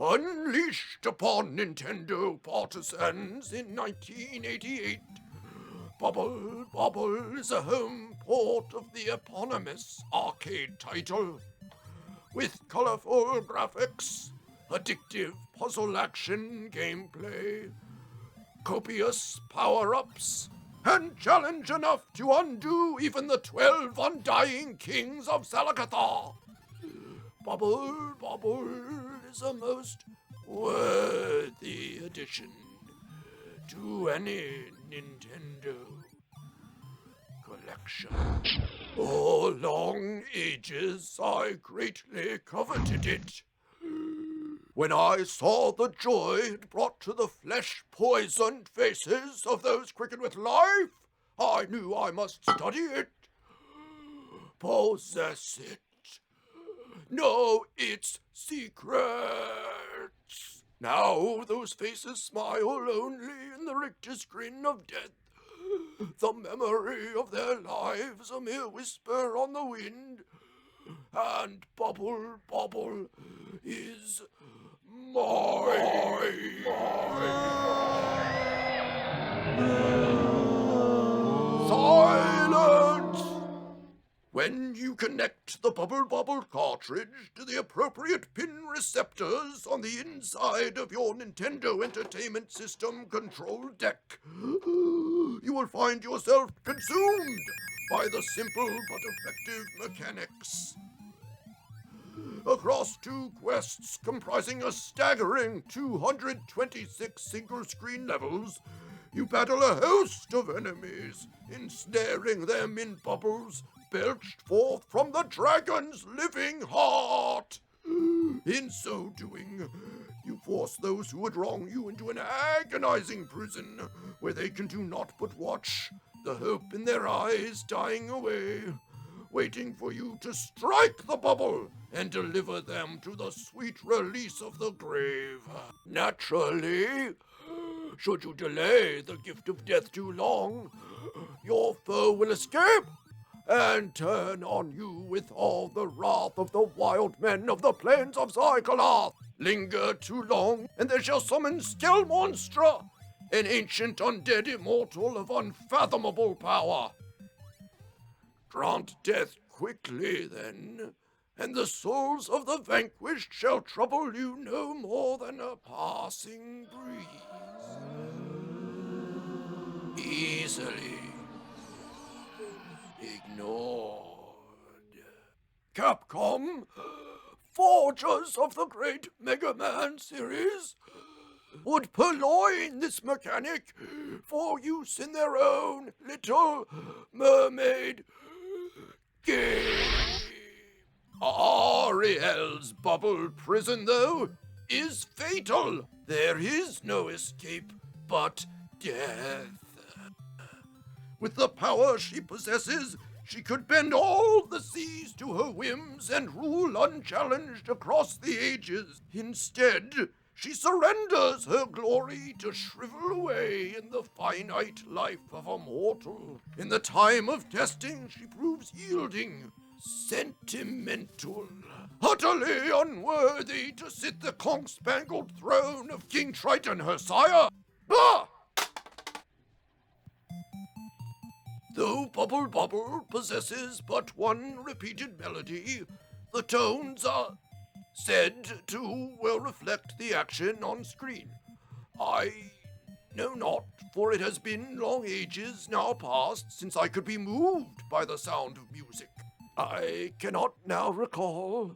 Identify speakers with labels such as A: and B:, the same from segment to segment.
A: Unleashed upon Nintendo partisans in 1988, Bubble Bobble is a home port of the eponymous arcade title. With colorful graphics, addictive puzzle action gameplay, copious power-ups, and challenge enough to undo even the 12 undying kings of Salakathar. Bubble Bobble is a most worthy addition to any Nintendo collection. For long ages I greatly coveted it. When I saw the joy it brought to the flesh-poisoned faces of those quickened with life, I knew I must study it, possess it, know its secrets. Now those faces smile only in the rictus grin of death. The memory of their lives a mere whisper on the wind, and Bubble Bobble is mine. Silence! When you connect the Bubble Bobble cartridge to the appropriate pin receptors on the inside of your Nintendo Entertainment System control deck, you will find yourself consumed by the simple but effective mechanics. Across 2 quests comprising a staggering 226 single-screen levels, you battle a host of enemies, ensnaring them in bubbles belched forth from the dragon's living heart. In so doing, you force those who would wrong you into an agonizing prison where they can do naught but watch, the hope in their eyes dying away, waiting for you to strike the bubble and deliver them to the sweet release of the grave. Naturally, should you delay the gift of death too long, your foe will escape and turn on you with all the wrath of the wild men of the plains of Zycalath. Linger too long, and they shall summon Skelmonstra, an ancient undead immortal of unfathomable power. Grant death quickly, then, and the souls of the vanquished shall trouble you no more than a passing breeze. Easily ignored. Capcom, forgers of the great Mega Man series, would purloin this mechanic for use in their own Little Mermaid game. Ariel's bubble prison, though, is fatal. There is no escape but death. With the power she possesses, she could bend all the seas to her whims and rule unchallenged across the ages. Instead, she surrenders her glory to shrivel away in the finite life of a mortal. In the time of testing, she proves yielding, sentimental, utterly unworthy to sit the conch-spangled throne of King Triton, her sire. Bah! Though Bubble Bobble possesses but one repeated melody, the tones are said to well reflect the action on screen. I know not, for it has been long ages now past since I could be moved by the sound of music. I cannot now recall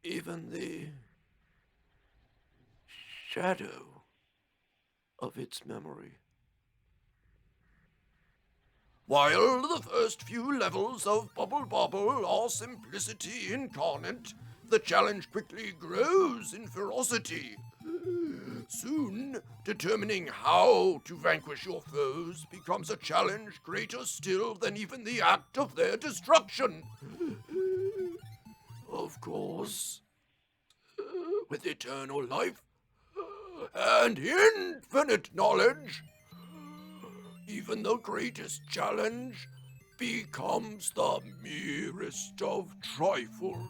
A: even the shadow of its memory. While the first few levels of Bubble Bobble are simplicity incarnate, the challenge quickly grows in ferocity. Soon, determining how to vanquish your foes becomes a challenge greater still than even the act of their destruction. Of course, with eternal life and infinite knowledge, even the greatest challenge becomes the merest of trifles.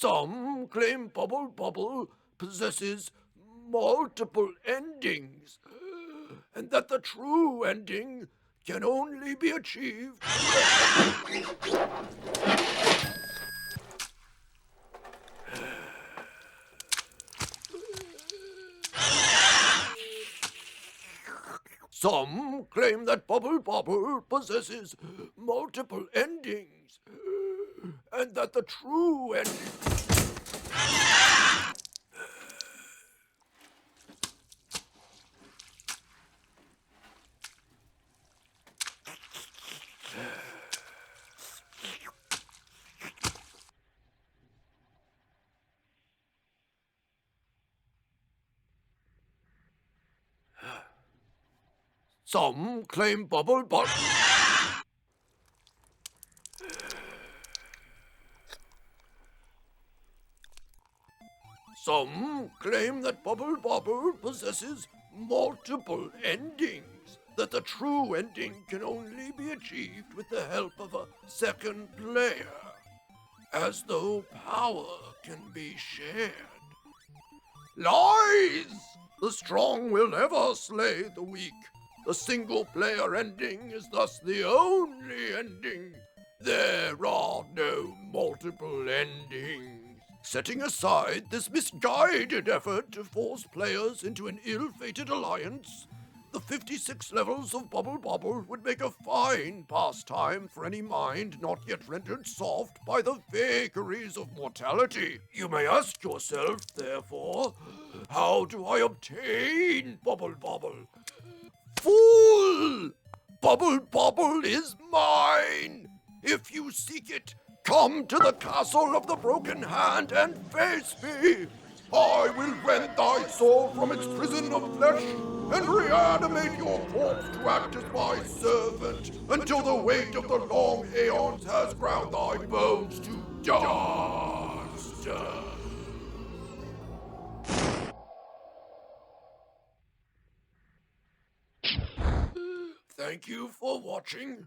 A: Some claim Bubble Bobble possesses multiple endings, and that the true ending can only be achieved. Some claim that Bubble Bobble possesses multiple endings, and that the true ending... Some claim Bubble Bobble... Some claim that Bubble Bobble possesses multiple endings, that the true ending can only be achieved with the help of a second player, as though power can be shared. Lies! The strong will never slay the weak. The single-player ending is thus the only ending. There are no multiple endings. Setting aside this misguided effort to force players into an ill-fated alliance, the 56 levels of Bubble Bobble would make a fine pastime for any mind not yet rendered soft by the vagaries of mortality. You may ask yourself, therefore, how do I obtain Bubble Bobble? Fool! Bubble Bobble is mine! If you seek it, come to the castle of the broken hand and face me! I will rend thy soul from its prison of flesh and reanimate your corpse to act as my servant until the weight of the long aeons has ground thy bones to dust. Thank you for watching.